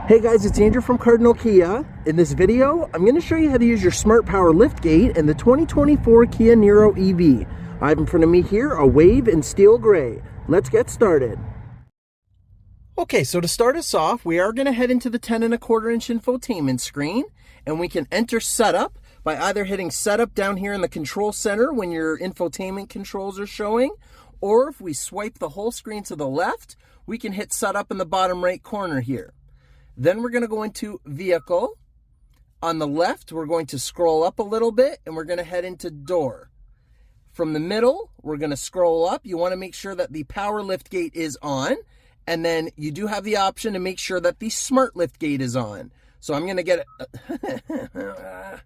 Hey guys, it's Andrew from Cardinal Kia. In this video, I'm going to show you how to use your Smart Power Liftgate in the 2024 Kia Niro EV. I have in front of me here a Wave in steel gray. Let's get started. Okay, so to start us off, we are going to head into the 10.25 inch infotainment screen, and we can enter setup by either hitting setup down here in the control center when your infotainment controls are showing, or if we swipe the whole screen to the left, we can hit setup in the bottom right corner here. Then we're going to go into vehicle. On the left, we're going to scroll up a little bit and we're going to head into door. From the middle, we're going to scroll up. You want to make sure that the power liftgate is on, and then you do have the option to make sure that the smart liftgate is on. So I'm going to get it.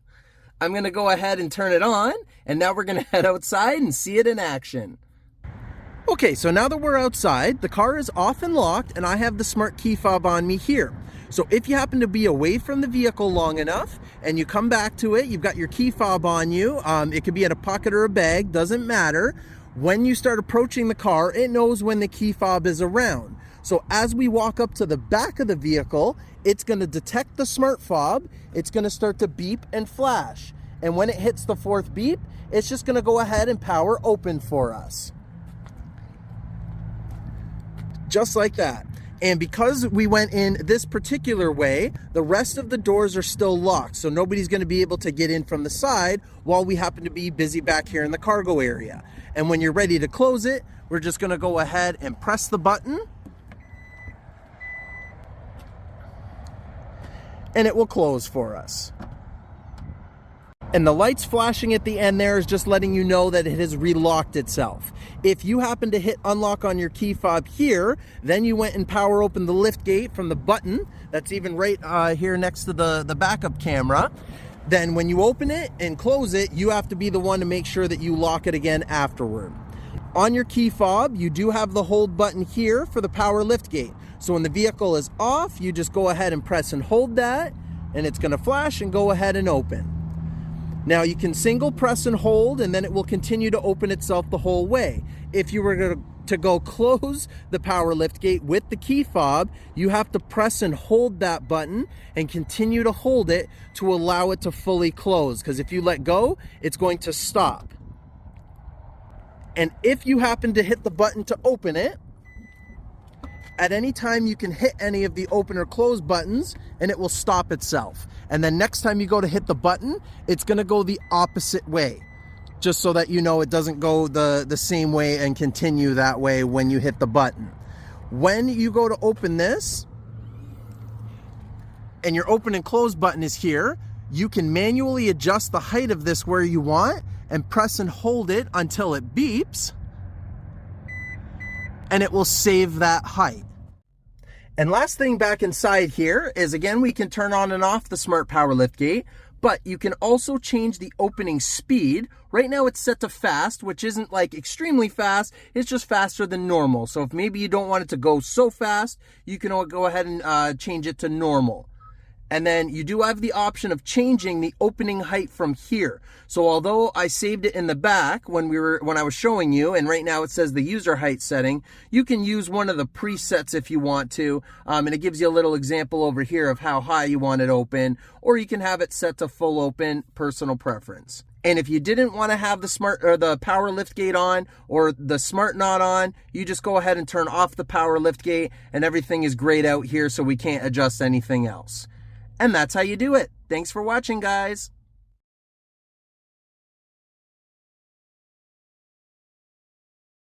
I'm going to go ahead and turn it on, and now we're going to head outside and see it in action. Okay, so now that we're outside, the car is off and locked, and I have the smart key fob on me here. So if you happen to be away from the vehicle long enough and you come back to it, you've got your key fob on you. It could be in a pocket or a bag, doesn't matter. When you start approaching the car, it knows when the key fob is around. So as we walk up to the back of the vehicle, it's going to detect the smart fob. It's going to start to beep and flash. And when it hits the fourth beep, it's just going to go ahead and power open for us. Just like that. And because we went in this particular way, the rest of the doors are still locked, so nobody's going to be able to get in from the side while we happen to be busy back here in the cargo area. And when you're ready to close it, we're just going to go ahead and press the button, and it will close for us. And the lights flashing at the end there is just letting you know that it has relocked itself. If you happen to hit unlock on your key fob here, then you went and power opened the lift gate from the button that's even right here next to the backup camera. Then when you open it and close it, you have to be the one to make sure that you lock it again afterward. On your key fob, you do have the hold button here for the power lift gate. So when the vehicle is off, you just go ahead and press and hold that, and it's going to flash and go ahead and open. Now you can single press and hold, and then it will continue to open itself the whole way. If you were to go close the power lift gate with the key fob, you have to press and hold that button and continue to hold it to allow it to fully close, because if you let go, it's going to stop. And if you happen to hit the button to open it, at any time you can hit any of the open or close buttons and it will stop itself. And then next time you go to hit the button, it's going to go the opposite way, just so that you know it doesn't go the same way and continue that way when you hit the button. When you go to open this and your open and close button is here, you can manually adjust the height of this where you want and press and hold it until it beeps, and it will save that height. And last thing back inside here is, again, we can turn on and off the smart power liftgate, but you can also change the opening speed. Right now it's set to fast, which isn't like extremely fast, it's just faster than normal. So if maybe you don't want it to go so fast, you can go ahead and change it to normal. And then you do have the option of changing the opening height from here. So although I saved it in the back when I was showing you, and right now it says the user height setting, you can use one of the presets if you want to, and it gives you a little example over here of how high you want it open, or you can have it set to full open, personal preference. And if you didn't want to have the smart or the power liftgate on, or the smart not on, you just go ahead and turn off the power liftgate, and everything is grayed out here, so we can't adjust anything else. And that's how you do it. Thanks for watching, guys.